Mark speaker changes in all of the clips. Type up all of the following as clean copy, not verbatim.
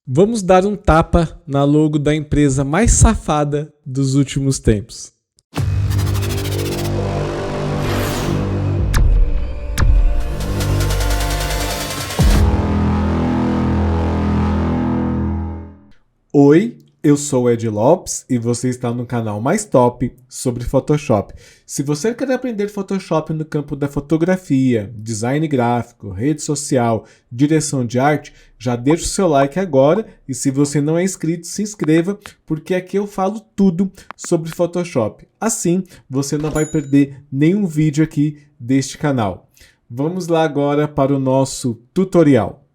Speaker 1: Vamos dar um tapa na logo da empresa mais safada dos últimos tempos. Oi, eu sou o Ed Lopes e você está no canal mais top sobre Photoshop. Se você quer aprender Photoshop no campo da fotografia, design gráfico, rede social, direção de arte, já deixa o seu like agora e se você não é inscrito, se inscreva, porque aqui eu falo tudo sobre Photoshop. Assim, você não vai perder nenhum vídeo aqui deste canal. Vamos lá agora para o nosso tutorial.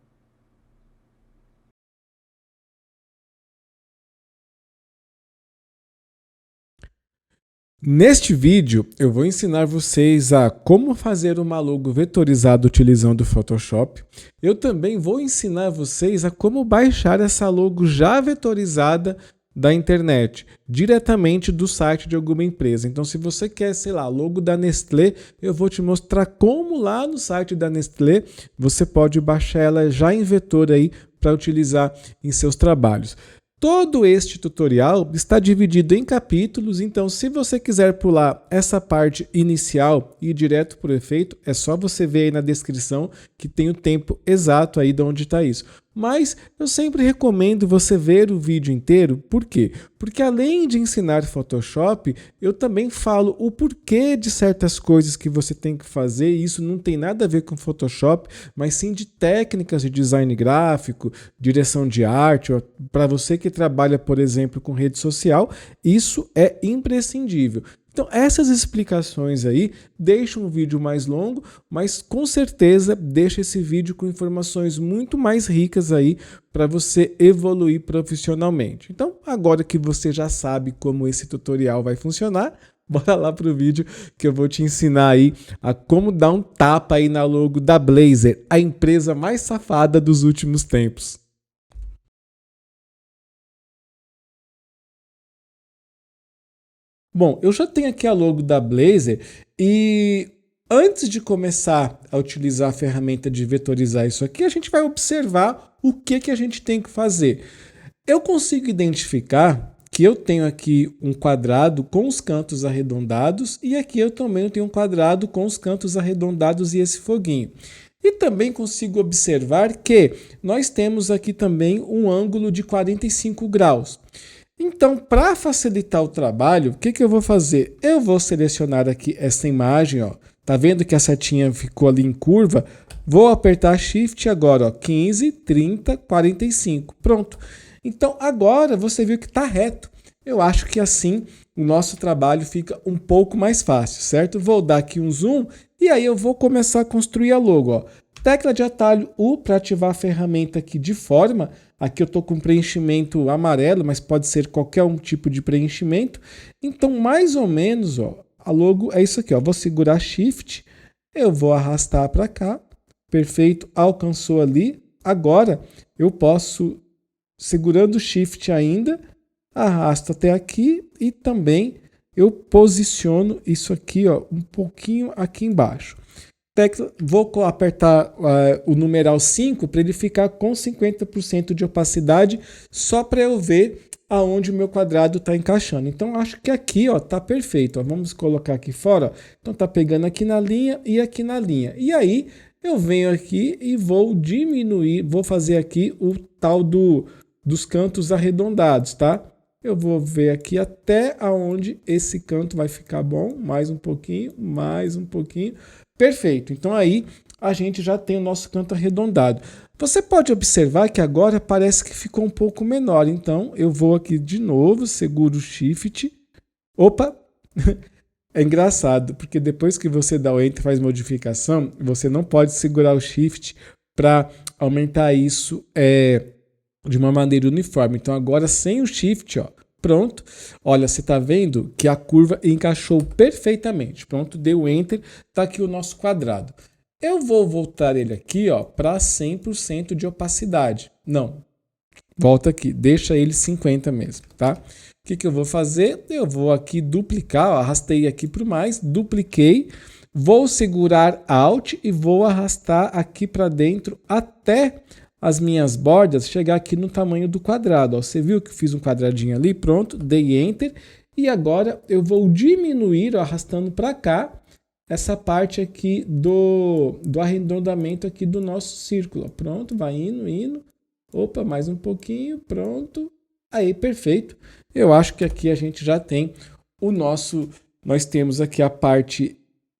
Speaker 1: Neste vídeo, eu vou ensinar vocês a como fazer uma logo vetorizada utilizando o Photoshop. Eu também vou ensinar vocês a como baixar essa logo já vetorizada da internet, diretamente do site de alguma empresa. Então, se você quer, sei lá, logo da Nestlé, eu vou te mostrar como lá no site da Nestlé você pode baixar ela já em vetor aí para utilizar em seus trabalhos. Todo este tutorial está dividido em capítulos, então se você quiser pular essa parte inicial e ir direto para o efeito, é só você ver aí na descrição que tem o tempo exato aí de onde está isso. Mas eu sempre recomendo você ver o vídeo inteiro, por quê? Porque além de ensinar Photoshop, eu também falo o porquê de certas coisas que você tem que fazer, e isso não tem nada a ver com Photoshop, mas sim de técnicas de design gráfico, direção de arte, para você que trabalha, por exemplo, com rede social, isso é imprescindível. Então, essas explicações aí deixam o vídeo mais longo, mas com certeza deixa esse vídeo com informações muito mais ricas aí para você evoluir profissionalmente. Então, agora que você já sabe como esse tutorial vai funcionar, bora lá para o vídeo que eu vou te ensinar aí a como dar um tapa aí na logo da Blazer, a empresa mais safada dos últimos tempos. Bom, eu já tenho aqui a logo da Blazer e antes de começar a utilizar a ferramenta de vetorizar isso aqui, a gente vai observar o que a gente tem que fazer. Eu consigo identificar que eu tenho aqui um quadrado com os cantos arredondados e aqui eu também tenho um quadrado com os cantos arredondados e esse foguinho. E também consigo observar que nós temos aqui também um ângulo de 45 graus. Então, para facilitar o trabalho, o que eu vou fazer? Eu vou selecionar aqui essa imagem, ó. Tá vendo que a setinha ficou ali em curva? Vou apertar Shift agora, ó, 15, 30, 45. Pronto. Então, agora você viu que está reto. Eu acho que assim o nosso trabalho fica um pouco mais fácil, certo? Vou dar aqui um zoom e aí eu vou começar a construir a logo, ó. Tecla de atalho U para ativar a ferramenta aqui de forma. Aqui eu estou com preenchimento amarelo, mas pode ser qualquer um tipo de preenchimento. Então, mais ou menos, ó, a logo é isso aqui. Ó. Vou segurar Shift, eu vou arrastar para cá. Perfeito, alcançou ali. Agora, eu posso, segurando Shift ainda, arrasto até aqui e também eu posiciono isso aqui, ó, um pouquinho aqui embaixo. Vou apertar o numeral 5 para ele ficar com 50% de opacidade, só para eu ver aonde o meu quadrado está encaixando. Então, acho que aqui está perfeito. Ó. Vamos colocar aqui fora. Ó. Então, está pegando aqui na linha e aqui na linha. E aí, eu venho aqui e vou diminuir, vou fazer aqui o tal dos cantos arredondados, tá? Eu vou ver aqui até aonde esse canto vai ficar bom. Mais um pouquinho, mais um pouquinho. Perfeito, então aí a gente já tem o nosso canto arredondado. Você pode observar que agora parece que ficou um pouco menor, então eu vou aqui de novo, seguro o Shift. Opa, é engraçado, porque depois que você dá o Enter e faz modificação, você não pode segurar o Shift para aumentar isso de uma maneira uniforme. Então agora sem o Shift, ó, pronto, olha, você está vendo que a curva encaixou perfeitamente. Pronto, deu Enter, está aqui o nosso quadrado. Eu vou voltar ele aqui para 100% de opacidade. Não, volta aqui, deixa ele 50 mesmo, tá? O que eu vou fazer? Eu vou aqui duplicar, ó, arrastei aqui para o mais, dupliquei, vou segurar Alt e vou arrastar aqui para dentro até as minhas bordas chegar aqui no tamanho do quadrado. Ó, você viu que eu fiz um quadradinho ali? Pronto, dei Enter. E agora eu vou diminuir, ó, arrastando para cá, essa parte aqui do arredondamento aqui do nosso círculo. Ó. Pronto, vai indo, indo. Opa, mais um pouquinho, pronto. Aí, perfeito. Eu acho que aqui a gente já tem o nosso... Nós temos aqui a parte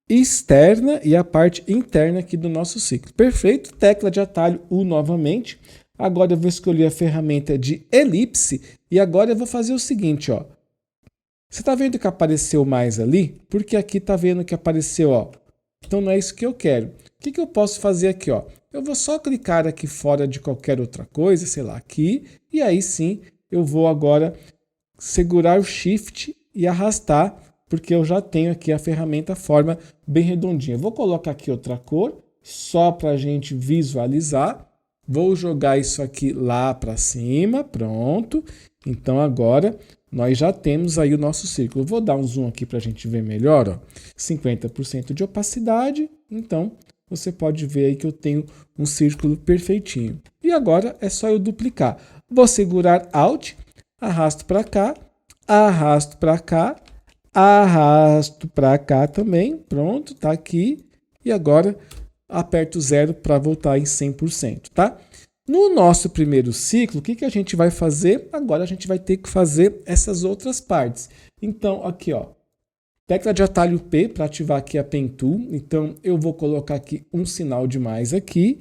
Speaker 1: externa e a parte interna aqui do nosso ciclo. Perfeito, tecla de atalho U novamente. Agora eu vou escolher a ferramenta de elipse e agora eu vou fazer o seguinte, ó. Você está vendo que apareceu mais ali? Porque aqui está vendo que apareceu, ó. Então não é isso que eu quero. O que eu posso fazer aqui, ó? Eu vou só clicar aqui fora de qualquer outra coisa, sei lá, aqui, e aí sim eu vou agora segurar o Shift e arrastar, porque eu já tenho aqui a ferramenta forma bem redondinha. Vou colocar aqui outra cor, só para a gente visualizar. Vou jogar isso aqui lá para cima, pronto. Então agora nós já temos aí o nosso círculo. Vou dar um zoom aqui para a gente ver melhor, ó. 50% de opacidade, então você pode ver aí que eu tenho um círculo perfeitinho. E agora é só eu duplicar. Vou segurar Alt, arrasto para cá, arrasto para cá, arrasto para cá também, pronto, tá aqui. E agora aperto 0 para voltar em 100%, tá? No nosso primeiro ciclo, o que a gente vai fazer? Agora a gente vai ter que fazer essas outras partes. Então, aqui, ó, tecla de atalho P para ativar aqui a Pen Tool. Então, eu vou colocar aqui um sinal de mais aqui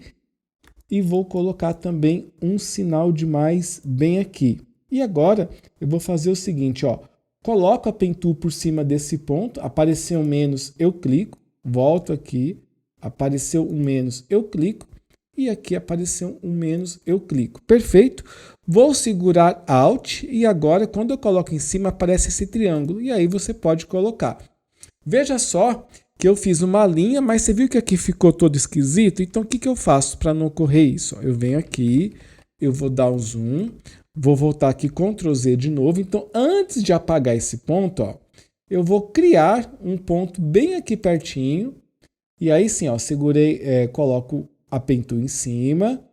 Speaker 1: e vou colocar também um sinal de mais bem aqui. E agora eu vou fazer o seguinte, ó. Coloco a Pen Tool por cima desse ponto, apareceu um menos, eu clico, volto aqui, apareceu um menos, eu clico, e aqui apareceu um menos, eu clico. Perfeito? Vou segurar Alt, e agora quando eu coloco em cima aparece esse triângulo, e aí você pode colocar. Veja só que eu fiz uma linha, mas você viu que aqui ficou todo esquisito? Então o que eu faço para não ocorrer isso? Eu venho aqui, eu vou dar um zoom, vou voltar aqui, Ctrl Z de novo. Então, antes de apagar esse ponto, ó, eu vou criar um ponto bem aqui pertinho. E aí sim, ó, segurei, coloco a Pen Tool em cima.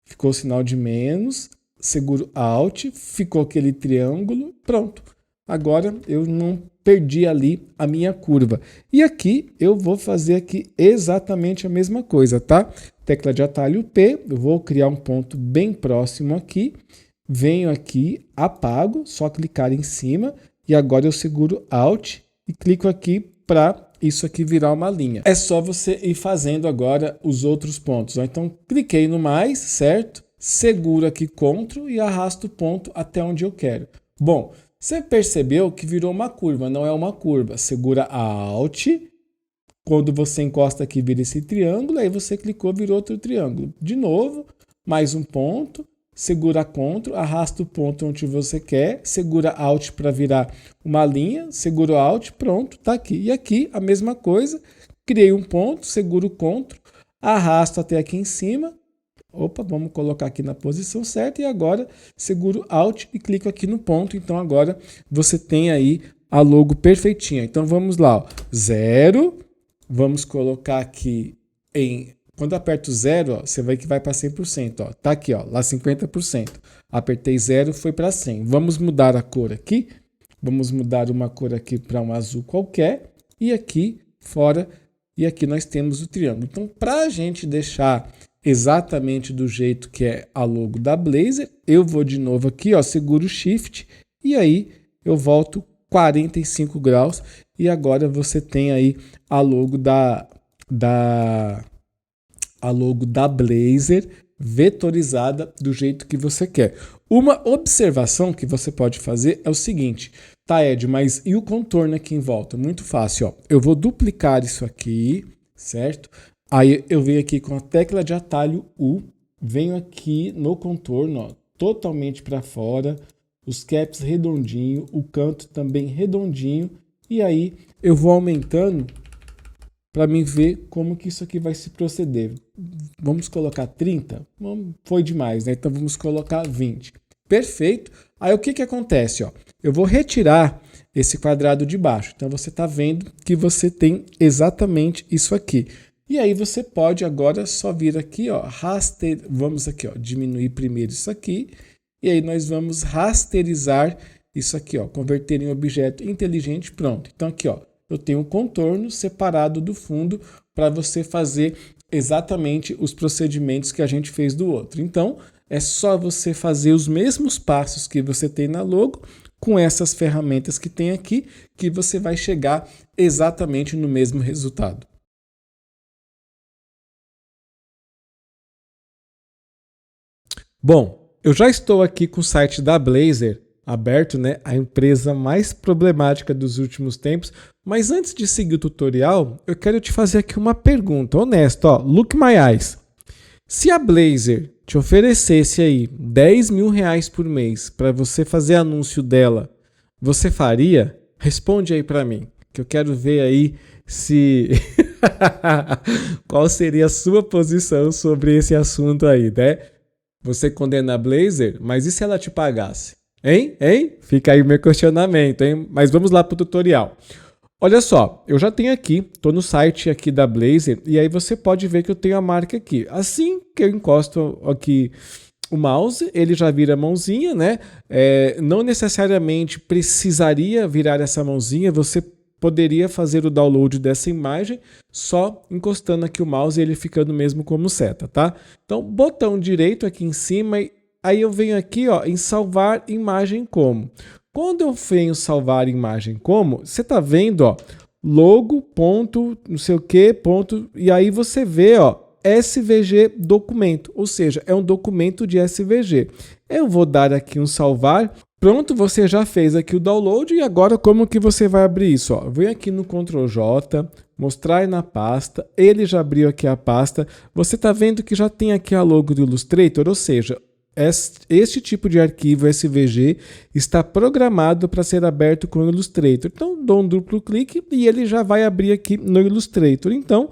Speaker 1: Ficou o sinal de menos. Seguro Alt, ficou aquele triângulo. Pronto. Agora eu não perdi ali a minha curva. E aqui eu vou fazer aqui exatamente a mesma coisa, tá? Tecla de atalho P, eu vou criar um ponto bem próximo aqui, venho aqui, apago, só clicar em cima, e agora eu seguro Alt e clico aqui para isso aqui virar uma linha. É só você ir fazendo agora os outros pontos. Ó. Então, cliquei no mais, certo? Seguro aqui Ctrl e arrasto o ponto até onde eu quero. Bom, você percebeu que virou uma curva, não é uma curva. Segura Alt. Quando você encosta aqui, vira esse triângulo, aí você clicou, virou outro triângulo. De novo, mais um ponto, segura Ctrl, arrasta o ponto onde você quer, segura Alt para virar uma linha, segura Alt, pronto, tá aqui. E aqui, a mesma coisa, criei um ponto, seguro Ctrl, arrasto até aqui em cima, opa, vamos colocar aqui na posição certa, e agora seguro Alt e clico aqui no ponto, então agora você tem aí a logo perfeitinha. Então vamos lá, ó, 0... Vamos colocar aqui em... Quando eu aperto 0, ó, você vê que vai para 100%. Ó. Tá aqui, ó, lá 50%. Apertei 0, foi para 100. Vamos mudar a cor aqui. Vamos mudar uma cor aqui para um azul qualquer. E aqui fora. E aqui nós temos o triângulo. Então, para a gente deixar exatamente do jeito que é a logo da Blazor, eu vou de novo aqui, ó, seguro o Shift. E aí eu volto 45 graus. E agora você tem aí a logo da Blazor vetorizada do jeito que você quer. Uma observação que você pode fazer é o seguinte, tá, Ed, mas e o contorno aqui em volta? Muito fácil, ó. Eu vou duplicar isso aqui, certo? Aí eu venho aqui com a tecla de atalho U, venho aqui no contorno, ó, totalmente para fora, os caps redondinho, o canto também redondinho, e aí eu vou aumentando para mim ver como que isso aqui vai se proceder. Vamos colocar 30? Foi demais, né? Então vamos colocar 20. Perfeito. Aí o que que acontece? Ó? Eu vou retirar esse quadrado de baixo. Então você está vendo que você tem exatamente isso aqui. E aí você pode agora só vir aqui, ó, vamos aqui, ó, diminuir primeiro isso aqui, e aí nós vamos rasterizar isso aqui, ó, converter em objeto inteligente, pronto. Então aqui, ó, eu tenho um contorno separado do fundo para você fazer exatamente os procedimentos que a gente fez do outro. Então, é só você fazer os mesmos passos que você tem na logo, com essas ferramentas que tem aqui, que você vai chegar exatamente no mesmo resultado. Bom, eu já estou aqui com o site da Blazor aberto, né? A empresa mais problemática dos últimos tempos. Mas antes de seguir o tutorial, eu quero te fazer aqui uma pergunta honesta, ó. Look my eyes. Se a Blazor te oferecesse aí 10 mil reais por mês para você fazer anúncio dela, você faria? Responde aí para mim, que eu quero ver aí se qual seria a sua posição sobre esse assunto aí, né? Você condena a Blazor, mas e se ela te pagasse? Hein? Fica aí o meu questionamento, hein? Mas vamos lá para o tutorial. Olha só, eu já tenho aqui, estou no site aqui da Blazor, e aí você pode ver que eu tenho a marca aqui. Assim que eu encosto aqui o mouse, ele já vira mãozinha, né? Não necessariamente precisaria virar essa mãozinha, você poderia fazer o download dessa imagem só encostando aqui o mouse e ele ficando mesmo como seta, tá? Então, botão direito aqui em cima, aí eu venho aqui, ó, em salvar imagem como. Quando eu venho salvar imagem como, você tá vendo, ó, logo, ponto, não sei o que, ponto, e aí você vê, ó, SVG documento, ou seja, é um documento de SVG. Eu vou dar aqui um salvar. Pronto, você já fez aqui o download e agora como que você vai abrir isso? Ó, vem aqui no Ctrl J, mostrar na pasta, ele já abriu aqui a pasta, você está vendo que já tem aqui a logo do Illustrator, ou seja, este tipo de arquivo SVG está programado para ser aberto com o Illustrator. Então, dou um duplo clique e ele já vai abrir aqui no Illustrator. Então,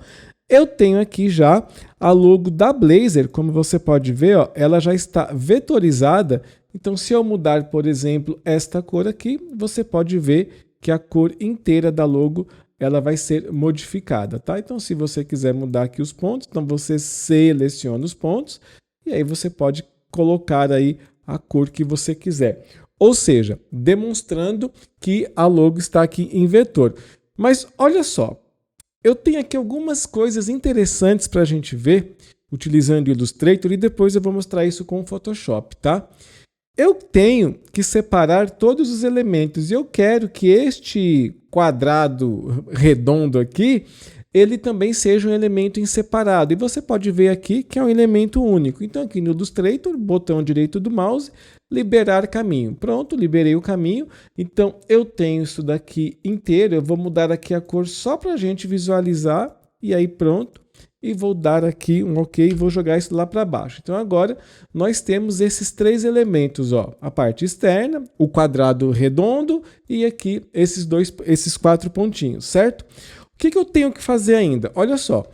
Speaker 1: eu tenho aqui já a logo da Blazor, como você pode ver, ó, ela já está vetorizada. Então, se eu mudar, por exemplo, esta cor aqui, você pode ver que a cor inteira da logo ela vai ser modificada, tá? Então, se você quiser mudar aqui os pontos, então você seleciona os pontos e aí você pode colocar aí a cor que você quiser. Ou seja, demonstrando que a logo está aqui em vetor. Mas olha só, eu tenho aqui algumas coisas interessantes para a gente ver utilizando o Illustrator e depois eu vou mostrar isso com o Photoshop, tá? Eu tenho que separar todos os elementos e eu quero que este quadrado redondo aqui, ele também seja um elemento em separado. E você pode ver aqui que é um elemento único. Então aqui no Illustrator, botão direito do mouse, liberar caminho. Pronto, liberei o caminho. Então eu tenho isso daqui inteiro. Eu vou mudar aqui a cor só para a gente visualizar. E aí pronto. E vou dar aqui um OK e vou jogar isso lá para baixo. Então agora nós temos esses três elementos, ó, a parte externa, o quadrado redondo e aqui esses quatro pontinhos, certo? O que eu tenho que fazer ainda? Olha só,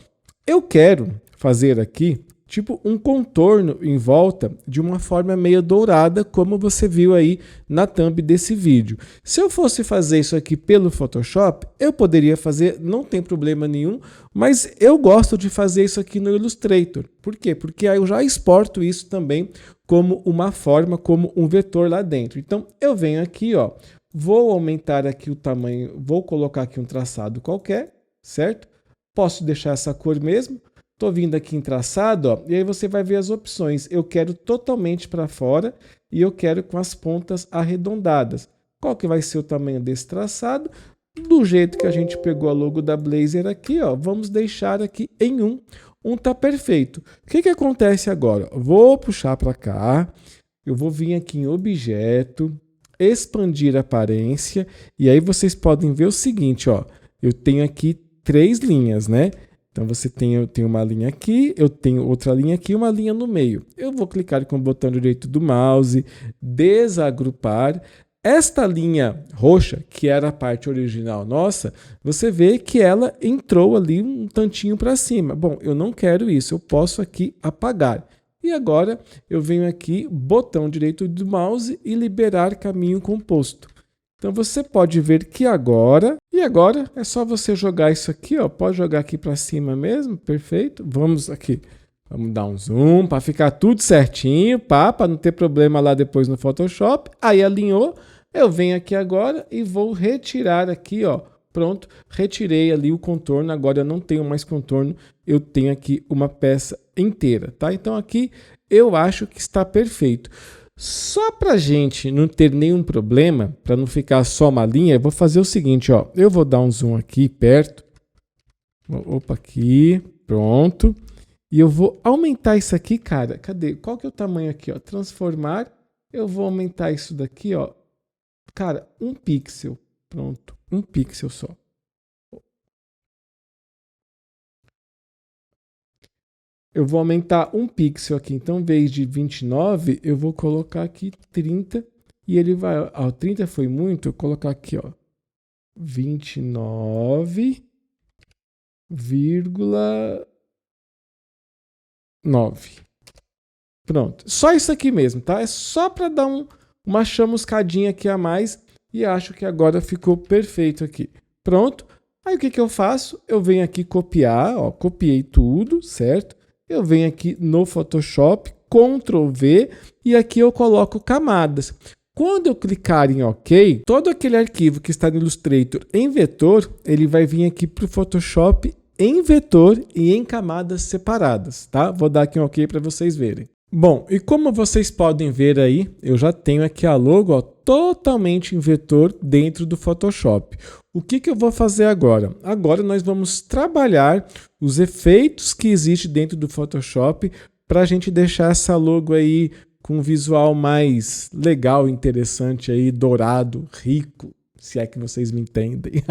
Speaker 1: eu quero fazer aqui tipo um contorno em volta de uma forma meio dourada, como você viu aí na thumb desse vídeo. Se eu fosse fazer isso aqui pelo Photoshop, eu poderia fazer, não tem problema nenhum, mas eu gosto de fazer isso aqui no Illustrator. Por quê? Porque aí eu já exporto isso também como uma forma, como um vetor lá dentro. Então, eu venho aqui, ó, vou aumentar aqui o tamanho, vou colocar aqui um traçado qualquer, certo? Posso deixar essa cor mesmo. Estou vindo aqui em traçado, ó, e aí você vai ver as opções. Eu quero totalmente para fora e eu quero com as pontas arredondadas. Qual que vai ser o tamanho desse traçado? Do jeito que a gente pegou a logo da Blazor aqui, ó, vamos deixar aqui em 1. 1 tá perfeito. O que acontece agora? Vou puxar para cá, eu vou vir aqui em objeto, expandir a aparência, e aí vocês podem ver o seguinte, ó, eu tenho aqui 3 linhas, né? Então você tem uma linha aqui, eu tenho outra linha aqui e uma linha no meio. Eu vou clicar com o botão direito do mouse, desagrupar. Esta linha roxa, que era a parte original nossa, você vê que ela entrou ali um tantinho para cima. Bom, eu não quero isso, eu posso aqui apagar. E agora eu venho aqui, botão direito do mouse e liberar caminho composto. Então você pode ver que agora E agora é só você jogar isso aqui, ó. Pode jogar aqui para cima mesmo, perfeito. Vamos aqui, vamos dar um zoom para ficar tudo certinho, para não ter problema lá depois no Photoshop. Aí alinhou, eu venho aqui agora e vou retirar aqui, ó. Pronto, retirei ali o contorno, agora eu não tenho mais contorno, eu tenho aqui uma peça inteira, tá? Então aqui eu acho que está perfeito. Só para a gente não ter nenhum problema, para não ficar só uma linha, eu vou fazer o seguinte, ó. Eu vou dar um zoom aqui perto. Opa, aqui, pronto. E eu vou aumentar isso aqui, cara. Cadê? Qual que é o tamanho aqui, ó? Transformar. Eu vou aumentar isso daqui, ó. Cara, 1 pixel. Pronto, 1 pixel só. Eu vou aumentar 1 pixel aqui. Então, em vez de 29, eu vou colocar aqui 30. E ele vai... Ó, 30 foi muito. Eu vou colocar aqui, ó. 29,9. Pronto. Só isso aqui mesmo, tá? É só para dar uma chamuscadinha aqui a mais. E acho que agora ficou perfeito aqui. Pronto. Aí o que eu faço? Eu venho aqui copiar, ó, copiei tudo, certo? Eu venho aqui no Photoshop, Ctrl V, e aqui eu coloco camadas. Quando eu clicar em OK, todo aquele arquivo que está no Illustrator em vetor, ele vai vir aqui para o Photoshop em vetor e em camadas separadas, tá? Vou dar aqui um OK para vocês verem. Bom, e como vocês podem ver aí, eu já tenho aqui a logo, ó, totalmente em vetor dentro do Photoshop. O que eu vou fazer agora? Agora nós vamos trabalhar os efeitos que existem dentro do Photoshop para a gente deixar essa logo aí com um visual mais legal, interessante aí, dourado, rico, se é que vocês me entendem.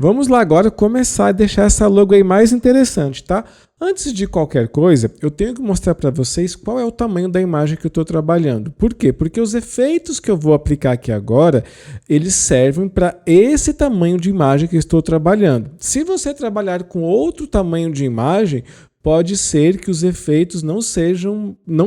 Speaker 1: Vamos lá agora começar a deixar essa logo aí mais interessante, tá? Antes de qualquer coisa, eu tenho que mostrar para vocês qual é o tamanho da imagem que eu estou trabalhando. Por quê? Porque os efeitos que eu vou aplicar aqui agora, eles servem para esse tamanho de imagem que eu estou trabalhando. Se você trabalhar com outro tamanho de imagem, pode ser que os efeitos não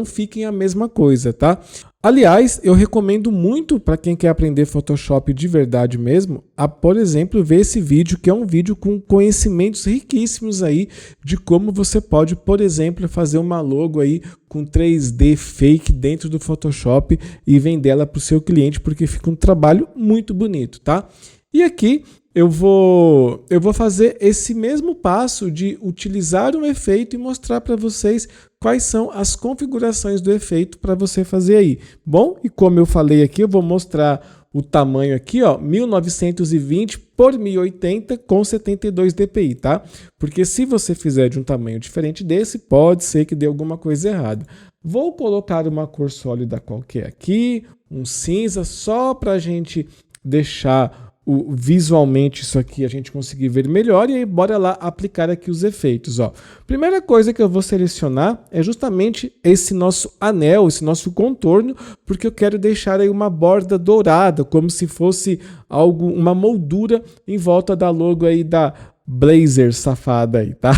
Speaker 1: fiquem a mesma coisa, tá? Aliás, eu recomendo muito para quem quer aprender Photoshop de verdade mesmo, a, por exemplo, ver esse vídeo, que é um vídeo com conhecimentos riquíssimos aí de como você pode, por exemplo, fazer uma logo aí com 3D fake dentro do Photoshop e vender ela para o seu cliente, porque fica um trabalho muito bonito, tá? E aqui eu vou fazer esse mesmo passo de utilizar um efeito e mostrar para vocês quais são as configurações do efeito para você fazer aí. Bom, e como eu falei aqui, eu vou mostrar o tamanho aqui, ó, 1920 por 1080 com 72 dpi, tá? Porque se você fizer de um tamanho diferente desse, pode ser que dê alguma coisa errada. Vou colocar uma cor sólida qualquer aqui, um cinza, só para a gente deixar visualmente isso aqui a gente conseguir ver melhor, e aí bora lá aplicar aqui os efeitos, ó. Primeira coisa que eu vou selecionar é justamente esse nosso anel, esse nosso contorno, porque eu quero deixar aí uma borda dourada, como se fosse uma moldura em volta da logo aí da Blazer safada aí, tá?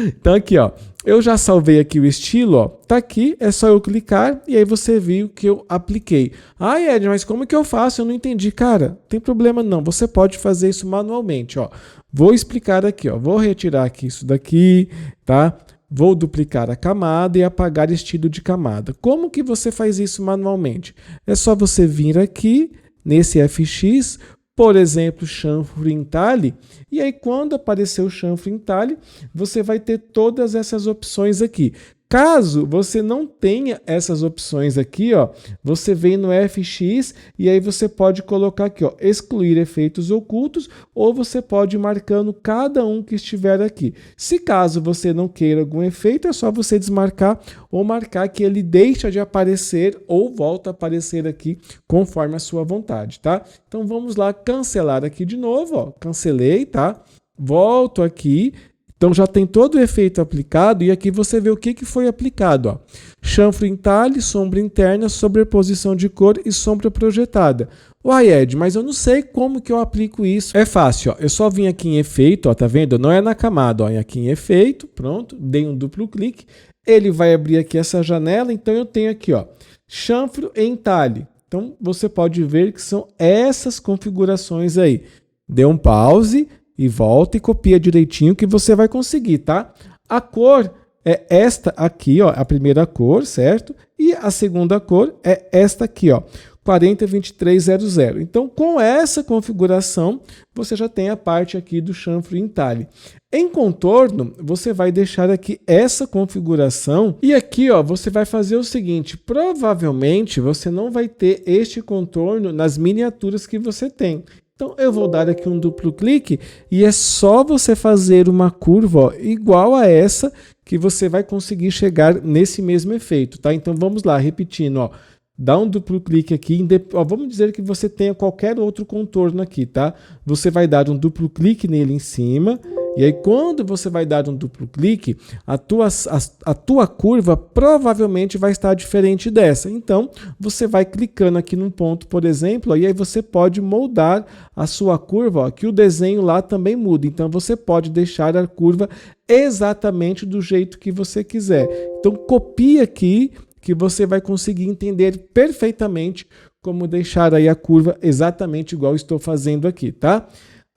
Speaker 1: Então aqui, ó, eu já salvei aqui o estilo, ó, tá aqui, é só eu clicar e aí você viu que eu apliquei. Ah, Ed, mas como que eu faço? Eu não entendi. Cara, não tem problema não, você pode fazer isso manualmente, ó. Vou explicar aqui, ó, vou retirar aqui isso daqui, tá? Vou duplicar a camada e apagar estilo de camada. Como que você faz isso manualmente? É só você vir aqui nesse FX, por exemplo, chanfro em talhe, e aí quando aparecer o chanfro em talhe, você vai ter todas essas opções aqui. Caso você não tenha essas opções aqui, ó, você vem no FX e aí você pode colocar aqui, ó, excluir efeitos ocultos, ou você pode ir marcando cada um que estiver aqui. Se caso você não queira algum efeito, é só você desmarcar ou marcar que ele deixa de aparecer ou volta a aparecer aqui conforme a sua vontade, tá? Então vamos lá cancelar aqui de novo, ó, cancelei, tá? Volto aqui. Então já tem todo o efeito aplicado e aqui você vê o que foi aplicado, ó. Chanfro em talhe, sombra interna, sobreposição de cor e sombra projetada. Uai, Ed, mas eu não sei como que eu aplico isso. É fácil, ó. Eu só vim aqui em efeito, ó, tá vendo? Não é na camada, ó, aqui em efeito, pronto, dei um duplo clique. ele vai abrir aqui essa janela, então eu tenho aqui, ó, chanfro e entalhe. Então você pode ver que são essas configurações aí. Dê um pause e volta e copia direitinho que você vai conseguir, tá? A cor é esta aqui, ó, a primeira cor, certo? E a segunda cor é esta aqui, ó, 402300. Então, com essa configuração, você já tem a parte aqui do chanfro e entalhe. Em contorno, você vai deixar aqui essa configuração e aqui, ó, você vai fazer o seguinte, provavelmente você não vai ter este contorno nas miniaturas que você tem. Então, eu vou dar aqui um duplo clique e é só você fazer uma curva, ó, igual a essa que você vai conseguir chegar nesse mesmo efeito, tá? Então, vamos lá, repetindo, ó. Dá um duplo clique aqui, ó, vamos dizer que você tenha qualquer outro contorno aqui, tá? Você vai dar um duplo clique nele em cima, e aí quando você vai dar um duplo clique, a tua curva provavelmente vai estar diferente dessa. Então, você vai clicando aqui num ponto, por exemplo, ó, e aí você pode moldar a sua curva, ó, que o desenho lá também muda. Então, você pode deixar a curva exatamente do jeito que você quiser. Então, copia aqui, que você vai conseguir entender perfeitamente como deixar aí a curva exatamente igual estou fazendo aqui, tá?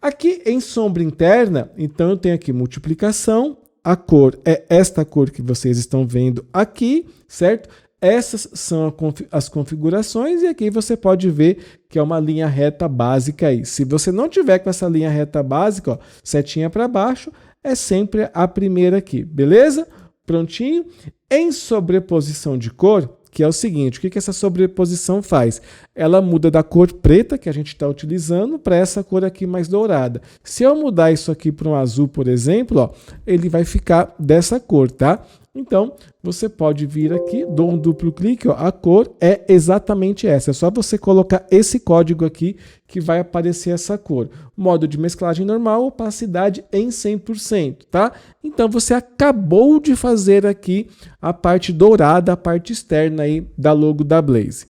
Speaker 1: Aqui em sombra interna, então eu tenho aqui multiplicação, a cor é esta cor que vocês estão vendo aqui, certo? Essas são as configurações e aqui você pode ver que é uma linha reta básica aí. Se você não tiver com essa linha reta básica, ó, setinha para baixo, é sempre a primeira aqui, beleza? Prontinho. Em sobreposição de cor, que é o seguinte, o que essa sobreposição faz? Ela muda da cor preta que a gente está utilizando para essa cor aqui mais dourada. Se eu mudar isso aqui para um azul, por exemplo, ó, ele vai ficar dessa cor, tá? Então, você pode vir aqui, dou um duplo clique, ó, a cor é exatamente essa. É só você colocar esse código aqui que vai aparecer essa cor. Modo de mesclagem normal, opacidade em 100%, tá? Então, você acabou de fazer aqui a parte dourada, a parte externa aí da logo da Blaze.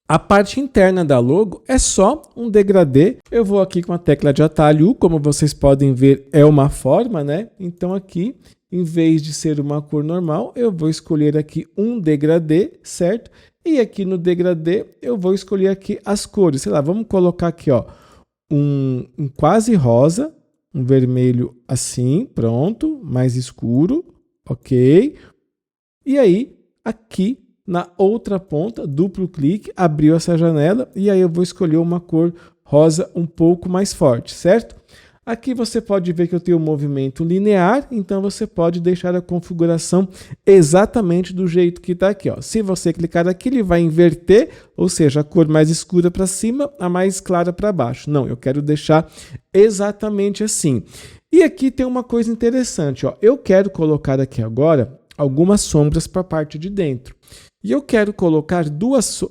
Speaker 1: A parte interna da logo é só um degradê. Eu vou aqui com a tecla de atalho U, como vocês podem ver, é uma forma, né? Então aqui, em vez de ser uma cor normal, eu vou escolher aqui um degradê, certo? E aqui no degradê, eu vou escolher aqui as cores. Sei lá, vamos colocar aqui, ó, um quase rosa, um vermelho assim, pronto, mais escuro, ok? E aí, aqui, na outra ponta, duplo clique, abriu essa janela e aí eu vou escolher uma cor rosa um pouco mais forte, certo? Aqui você pode ver que eu tenho um movimento linear, então você pode deixar a configuração exatamente do jeito que está aqui, ó. Se você clicar aqui, ele vai inverter, ou seja, a cor mais escura para cima, a mais clara para baixo. Não, eu quero deixar exatamente assim. E aqui tem uma coisa interessante, ó. Eu quero colocar aqui agora algumas sombras para a parte de dentro. E eu quero colocar duas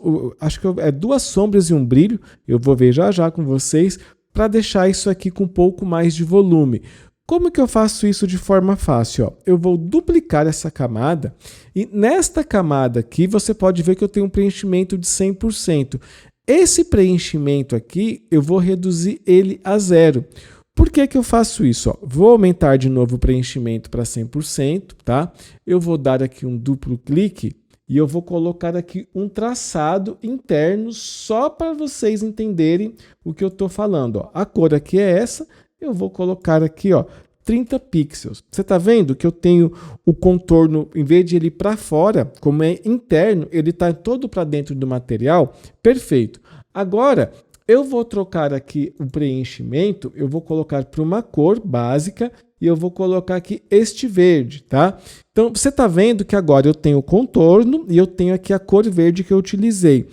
Speaker 1: sombras e um brilho, eu vou ver já já com vocês, para deixar isso aqui com um pouco mais de volume. Como que eu faço isso de forma fácil? Ó, eu vou duplicar essa camada e nesta camada aqui você pode ver que eu tenho um preenchimento de 100%. Esse preenchimento aqui eu vou reduzir ele a 0. Por que que eu faço isso? Ó, vou aumentar de novo o preenchimento para 100%, tá? Eu vou dar aqui um duplo clique e eu vou colocar aqui um traçado interno só para vocês entenderem o que eu estou falando. Ó. A cor aqui é essa, eu vou colocar aqui, ó, 30 pixels. Você está vendo que eu tenho o contorno, em vez de ele ir para fora, como é interno, ele está todo para dentro do material? Perfeito. Agora, eu vou trocar aqui o preenchimento, eu vou colocar para uma cor básica e eu vou colocar aqui este verde, tá? Então, você está vendo que agora eu tenho o contorno e eu tenho aqui a cor verde que eu utilizei.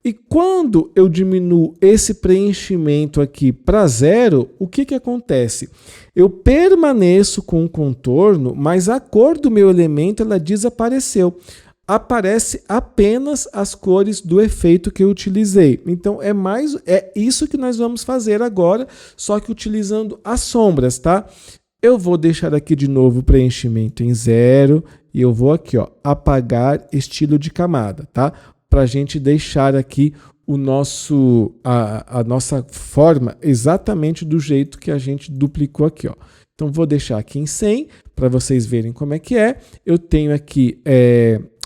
Speaker 1: E quando eu diminuo esse preenchimento aqui para 0, o que que acontece? Eu permaneço com o contorno, mas a cor do meu elemento ela desapareceu. Aparece apenas as cores do efeito que eu utilizei. Então, é isso que nós vamos fazer agora, só que utilizando as sombras, tá? Eu vou deixar aqui de novo o preenchimento em 0 e eu vou aqui, ó, apagar estilo de camada, tá? Para a gente deixar aqui a nossa forma exatamente do jeito que a gente duplicou aqui, ó. Então, vou deixar aqui em 100 para vocês verem como é que é. Eu tenho aqui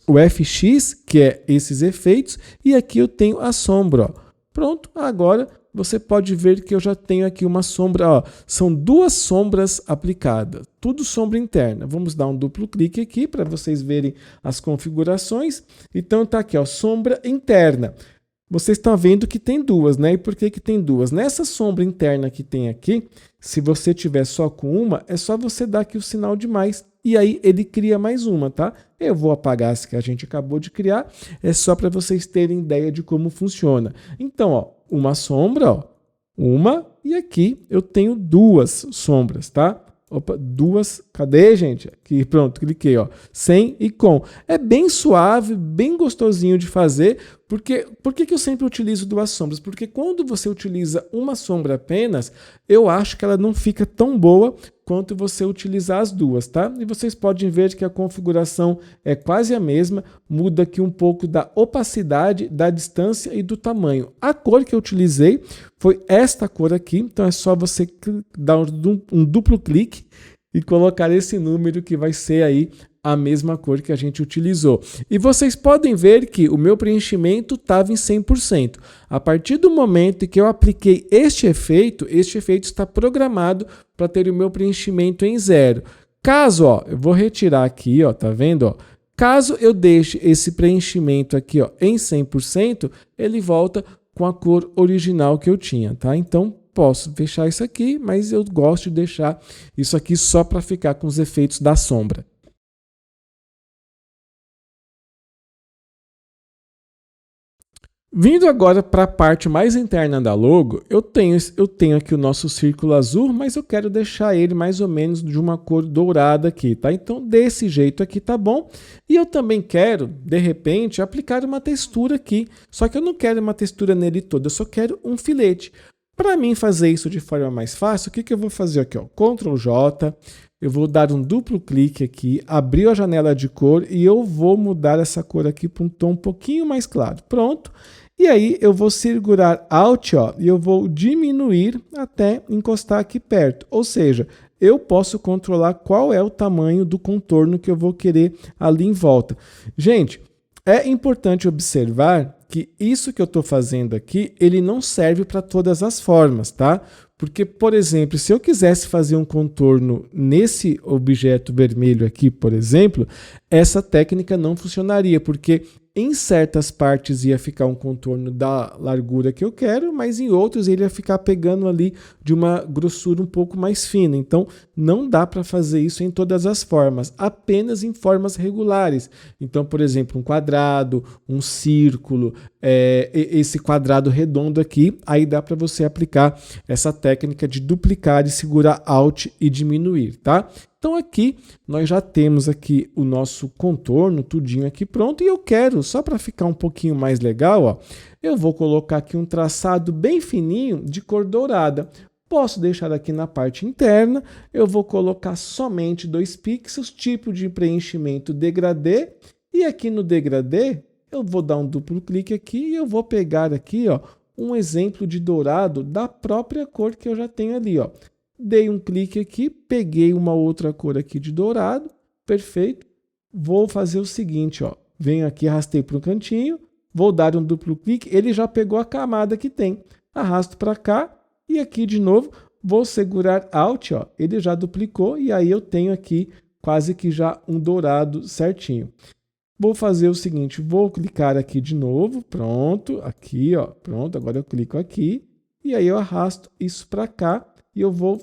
Speaker 1: o FX, que é esses efeitos, e aqui eu tenho a sombra, ó. Pronto, agora você pode ver que eu já tenho aqui uma sombra, ó. São duas sombras aplicadas, tudo sombra interna. Vamos dar um duplo clique aqui para vocês verem as configurações. Então, tá aqui, ó, sombra interna. Vocês estão vendo que tem duas, né? E por que que tem duas? Nessa sombra interna que tem aqui, se você tiver só com uma, é só você dar aqui o sinal de mais e aí ele cria mais uma, tá? Eu vou apagar essa que a gente acabou de criar, é só para vocês terem ideia de como funciona. Então, ó, uma sombra, ó, uma, e aqui eu tenho duas sombras, tá? Opa, duas, cadê, gente? Aqui, pronto, cliquei, ó, sem e com. É bem suave, bem gostosinho de fazer, porque por que eu sempre utilizo duas sombras? Porque quando você utiliza uma sombra apenas, eu acho que ela não fica tão boa quanto você utilizar as duas, tá? E vocês podem ver que a configuração é quase a mesma, muda aqui um pouco da opacidade, da distância e do tamanho. A cor que eu utilizei foi esta cor aqui, então é só você dar um duplo clique e colocar esse número que vai ser aí a mesma cor que a gente utilizou. E vocês podem ver que o meu preenchimento estava em 100%. A partir do momento em que eu apliquei este efeito está programado para ter o meu preenchimento em 0. Caso, ó, eu vou retirar aqui, ó, tá vendo, ó? Caso eu deixe esse preenchimento aqui, ó, em 100%, ele volta com a cor original que eu tinha, tá? Então, posso fechar isso aqui, mas eu gosto de deixar isso aqui só para ficar com os efeitos da sombra. Vindo agora para a parte mais interna da logo, eu tenho aqui o nosso círculo azul, mas eu quero deixar ele mais ou menos de uma cor dourada aqui, tá? Então, desse jeito aqui tá bom. E eu também quero, de repente, aplicar uma textura aqui. Só que eu não quero uma textura nele todo, eu só quero um filete. Para mim fazer isso de forma mais fácil, o que eu vou fazer aqui? Ó? Ctrl J, eu vou dar um duplo clique aqui, abrir a janela de cor e eu vou mudar essa cor aqui para um tom um pouquinho mais claro. Pronto. E aí eu vou segurar Alt, ó, e eu vou diminuir até encostar aqui perto. Ou seja, eu posso controlar qual é o tamanho do contorno que eu vou querer ali em volta. Gente, é importante observar que isso que eu estou fazendo aqui, ele não serve para todas as formas, tá? Porque, por exemplo, se eu quisesse fazer um contorno nesse objeto vermelho aqui, por exemplo, essa técnica não funcionaria, porque em certas partes ia ficar um contorno da largura que eu quero, mas em outros ele ia ficar pegando ali de uma grossura um pouco mais fina. Então, não dá para fazer isso em todas as formas, apenas em formas regulares. Então, por exemplo, um quadrado, um círculo, esse quadrado redondo aqui, aí dá para você aplicar essa técnica de duplicar e segurar Alt e diminuir, tá? Então aqui nós já temos aqui o nosso contorno, tudinho aqui pronto, e eu quero, só para ficar um pouquinho mais legal, ó, eu vou colocar aqui um traçado bem fininho de cor dourada. Posso deixar aqui na parte interna, eu vou colocar somente 2 pixels, tipo de preenchimento degradê, e aqui no degradê eu vou dar um duplo clique aqui e eu vou pegar aqui, ó, um exemplo de dourado da própria cor que eu já tenho ali, ó. Dei um clique aqui, peguei uma outra cor aqui de dourado, perfeito. Vou fazer o seguinte, ó, venho aqui, arrastei para o cantinho, vou dar um duplo clique, ele já pegou a camada que tem. Arrasto para cá e aqui de novo, vou segurar Alt, ó, ele já duplicou e aí eu tenho aqui quase que já um dourado certinho. Vou fazer o seguinte, vou clicar aqui de novo, pronto, aqui, ó, pronto, agora eu clico aqui e aí eu arrasto isso para cá. E eu vou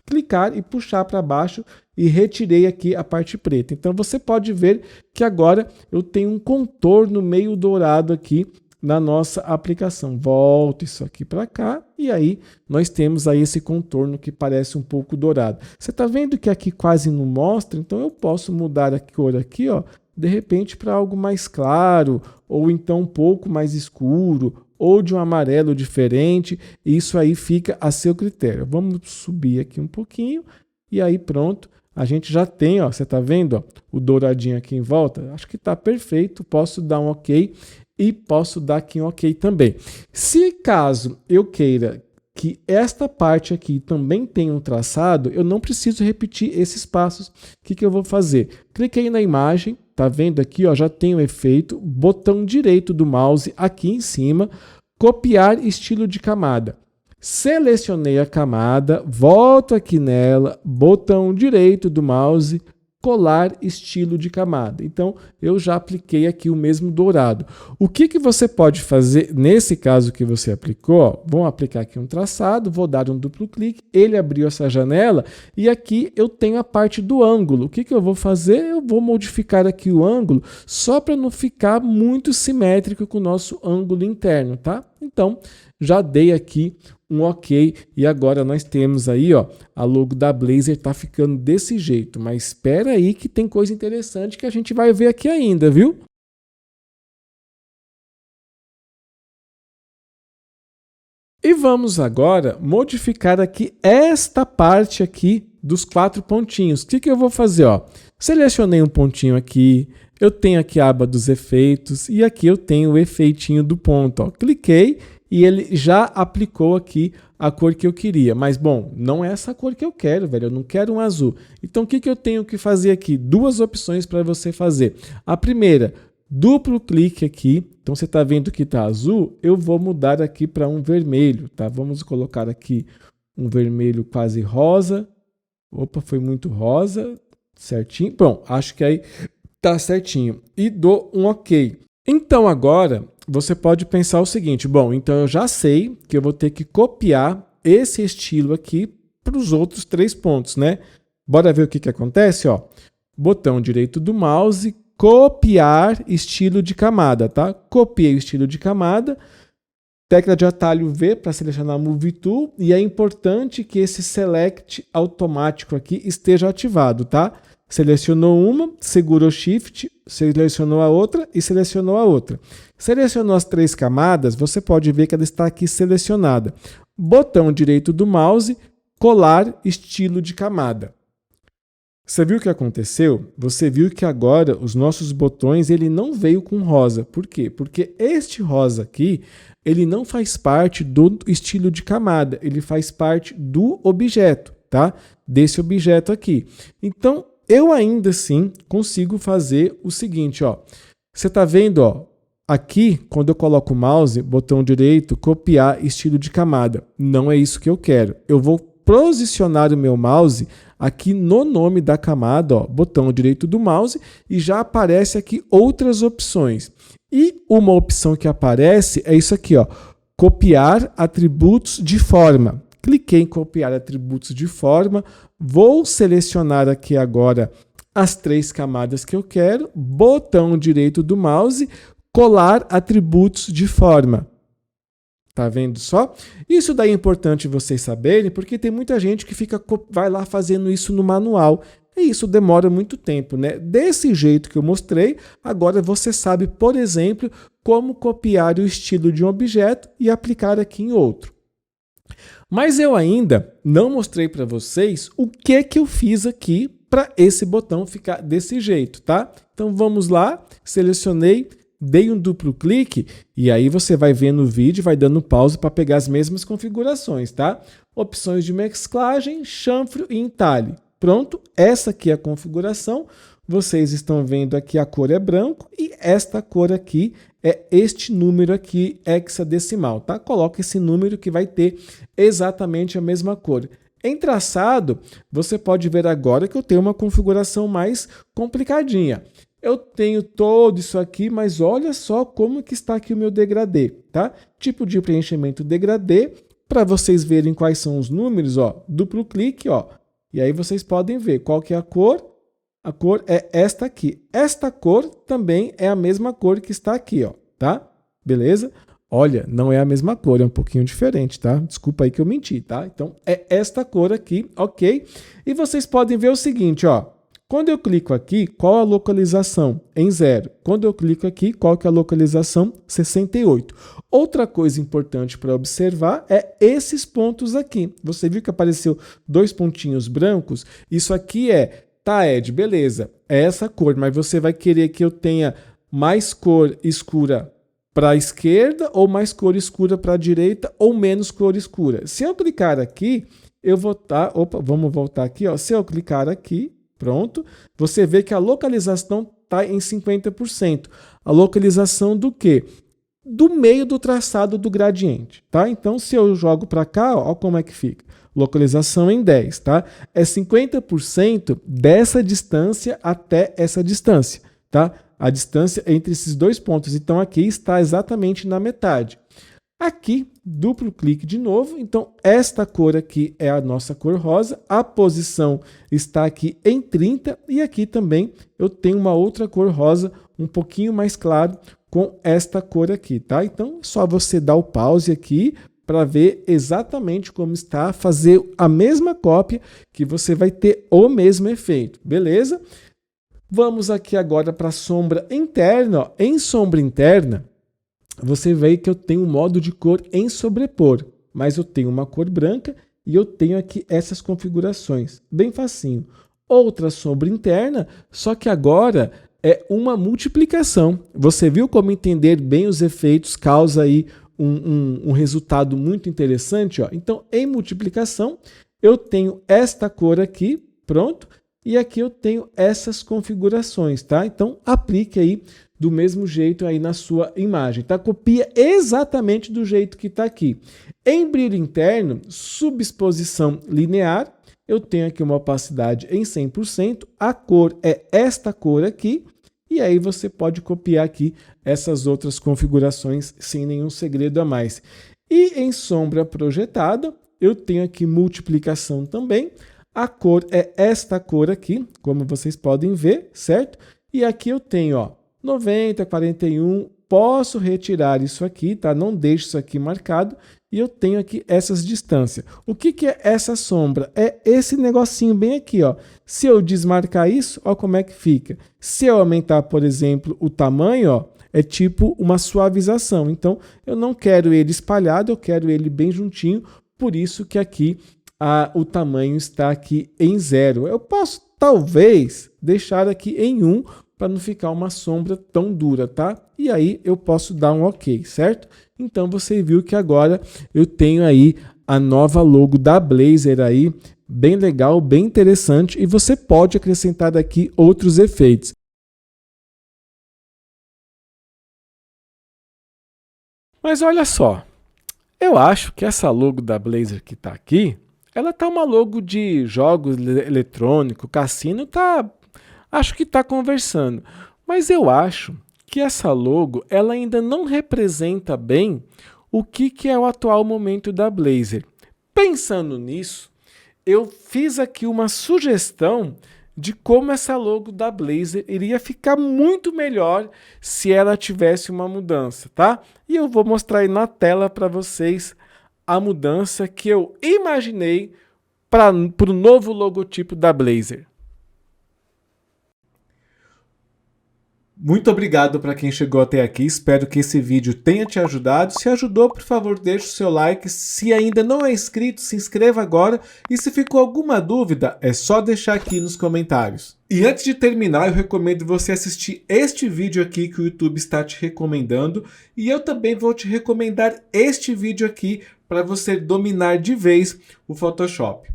Speaker 1: clicar e puxar para baixo e retirei aqui a parte preta. Então você pode ver que agora eu tenho um contorno meio dourado aqui na nossa aplicação. Volto isso aqui para cá e aí nós temos aí esse contorno que parece um pouco dourado. Você está vendo que aqui quase não mostra, então eu posso mudar a cor aqui, ó, de repente para algo mais claro ou então um pouco mais escuro ou de um amarelo diferente, isso aí fica a seu critério. Vamos subir aqui um pouquinho e aí pronto, a gente já tem, ó, você está vendo, ó, o douradinho aqui em volta? Acho que está perfeito, posso dar um OK e posso dar aqui um OK também. Se caso eu queira que esta parte aqui também tenha um traçado, eu não preciso repetir esses passos. O que eu vou fazer? Cliquei na imagem, tá vendo aqui, ó, já tem o efeito, botão direito do mouse aqui em cima, copiar estilo de camada. Selecionei a camada, volto aqui nela, botão direito do mouse, colar estilo de camada. Então, eu já apliquei aqui o mesmo dourado. O que você pode fazer nesse caso que você aplicou? Ó, vamos aplicar aqui um traçado, vou dar um duplo clique, ele abriu essa janela e aqui eu tenho a parte do ângulo. O que eu vou fazer? Eu vou modificar aqui o ângulo só para não ficar muito simétrico com o nosso ângulo interno, tá? Então, já dei aqui um OK e agora nós temos aí, ó, a logo da Blazers tá ficando desse jeito, mas espera aí que tem coisa interessante que a gente vai ver aqui ainda, viu? E vamos agora modificar aqui esta parte aqui dos 4 pontinhos. O que eu vou fazer? Ó? Selecionei um pontinho aqui, eu tenho aqui a aba dos efeitos e aqui eu tenho o efeitinho do ponto. Ó. Cliquei e ele já aplicou aqui a cor que eu queria. Mas, bom, não é essa cor que eu quero, velho. Eu não quero um azul. Então, o que eu tenho que fazer aqui? 2 opções para você fazer. A primeira, duplo clique aqui. Então, você está vendo que está azul. Eu vou mudar aqui para um vermelho, tá? Vamos colocar aqui um vermelho quase rosa. Opa, foi muito rosa. Certinho. Bom, acho que aí tá certinho. E dou um OK. Então, agora, você pode pensar o seguinte, bom, então eu já sei que eu vou ter que copiar esse estilo aqui para os outros 3 pontos, né? Bora ver o que acontece, ó. Botão direito do mouse, copiar estilo de camada, tá? Copiei o estilo de camada, tecla de atalho V para selecionar Move Tool e é importante que esse Select automático aqui esteja ativado, tá? Selecionou uma, segurou Shift, selecionou a outra e selecionou a outra. Selecionou as 3 camadas, você pode ver que ela está aqui selecionada. Botão direito do mouse, colar estilo de camada. Você viu o que aconteceu? Você viu que agora os nossos botões ele não veio com rosa. Por quê? Porque este rosa aqui, ele não faz parte do estilo de camada, ele faz parte do objeto, tá? Desse objeto aqui. Então, eu ainda assim consigo fazer o seguinte, ó. Você está vendo, ó, aqui, quando eu coloco o mouse, botão direito, copiar estilo de camada. Não é isso que eu quero. Eu vou posicionar o meu mouse aqui no nome da camada, ó, botão direito do mouse, e já aparece aqui outras opções. E uma opção que aparece é isso aqui, ó, copiar atributos de forma. Cliquei em copiar atributos de forma, vou selecionar aqui agora as 3 camadas que eu quero, botão direito do mouse, colar atributos de forma. Tá vendo só? Isso daí é importante vocês saberem, porque tem muita gente que vai lá fazendo isso no manual. E isso demora muito tempo, né? Desse jeito que eu mostrei, agora você sabe, por exemplo, como copiar o estilo de um objeto e aplicar aqui em outro. Mas eu ainda não mostrei para vocês o que eu fiz aqui para esse botão ficar desse jeito, tá? Então vamos lá, selecionei, dei um duplo clique e aí você vai ver no vídeo, vai dando pause para pegar as mesmas configurações, tá? Opções de mesclagem, chanfro e entalhe. Pronto, essa aqui é a configuração. Vocês estão vendo aqui a cor é branco e esta cor aqui é este número aqui hexadecimal, tá? Coloca esse número que vai ter exatamente a mesma cor. Em traçado, você pode ver agora que eu tenho uma configuração mais complicadinha. Eu tenho todo isso aqui, mas olha só como que está aqui o meu degradê, tá? Tipo de preenchimento degradê, para vocês verem quais são os números, ó, duplo clique, ó, e aí vocês podem ver qual que é a cor. A cor é esta aqui. Esta cor também é a mesma cor que está aqui, ó, tá? Beleza? Olha, não é a mesma cor, é um pouquinho diferente, tá? Desculpa aí que eu menti, tá? Então, é esta cor aqui, ok? E vocês podem ver o seguinte, ó. Quando eu clico aqui, qual a localização? Em 0. Quando eu clico aqui, qual que é a localização? 68. Outra coisa importante para observar é esses pontos aqui. Você viu que apareceu 2 pontinhos brancos? Isso aqui tá, Ed, beleza, é essa cor, mas você vai querer que eu tenha mais cor escura para a esquerda, ou mais cor escura para a direita, ou menos cor escura. Se eu clicar aqui, eu vou estar... Opa, vamos voltar aqui. Ó. Se eu clicar aqui, pronto, você vê que a localização está em 50%. A localização do quê? Do meio do traçado do gradiente, tá? Então, se eu jogo para cá, ó como é que fica. Localização em 10, tá? É 50% dessa distância até essa distância, tá? A distância entre esses dois pontos. Então, aqui está exatamente na metade. Aqui, duplo clique de novo. Então, esta cor aqui é a nossa cor rosa. A posição está aqui em 30. E aqui também eu tenho uma outra cor rosa um pouquinho mais claro com esta cor aqui, tá? Então, é só você dar o pause aqui para ver exatamente como está, fazer a mesma cópia que você vai ter o mesmo efeito, beleza? Vamos aqui agora para a sombra interna. Ó. Em sombra interna, você vê que eu tenho um modo de cor em sobrepor, mas eu tenho uma cor branca e eu tenho aqui essas configurações, bem facinho. Outra sombra interna, só que agora é uma multiplicação. Você viu como entender bem os efeitos causa aí um resultado muito interessante? Ó. Então, em multiplicação, eu tenho esta cor aqui, pronto, e aqui eu tenho essas configurações, tá? Então, aplique aí do mesmo jeito aí na sua imagem, tá? Copia exatamente do jeito que está aqui. Em brilho interno, subexposição linear, eu tenho aqui uma opacidade em 100%, a cor é esta cor aqui, e aí você pode copiar aqui essas outras configurações sem nenhum segredo a mais. E em sombra projetada, eu tenho aqui multiplicação também. A cor é esta cor aqui, como vocês podem ver, certo? E aqui eu tenho, ó, 90, 41, posso retirar isso aqui, tá? Não deixo isso aqui marcado. E eu tenho aqui essas distâncias. O que é essa sombra? É esse negocinho bem aqui, ó. Se eu desmarcar isso, ó como é que fica. Se eu aumentar, por exemplo, o tamanho, ó, é tipo uma suavização. Então, eu não quero ele espalhado, eu quero ele bem juntinho. Por isso que aqui o tamanho está aqui em 0. Eu posso, talvez, deixar aqui em 1 para não ficar uma sombra tão dura, tá? E aí eu posso dar um OK, certo? Então você viu que agora eu tenho aí a nova logo da Blazer aí, bem legal, bem interessante, e você pode acrescentar aqui outros efeitos. Mas olha só, eu acho que essa logo da Blazer que está aqui, ela tá uma logo de jogos eletrônicos, cassino, acho que está conversando. Mas eu acho que essa logo ela ainda não representa bem o que é o atual momento da Blazer. Pensando nisso, eu fiz aqui uma sugestão de como essa logo da Blazer iria ficar muito melhor se ela tivesse uma mudança, tá? E eu vou mostrar aí na tela para vocês a mudança que eu imaginei para o novo logotipo da Blazer. Muito obrigado para quem chegou até aqui, espero que esse vídeo tenha te ajudado. Se ajudou, por favor, deixe o seu like. Se ainda não é inscrito, se inscreva agora. E se ficou alguma dúvida, é só deixar aqui nos comentários. E antes de terminar, eu recomendo você assistir este vídeo aqui que o YouTube está te recomendando. E eu também vou te recomendar este vídeo aqui para você dominar de vez o Photoshop.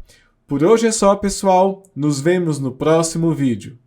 Speaker 1: Por hoje é só, pessoal. Nos vemos no próximo vídeo.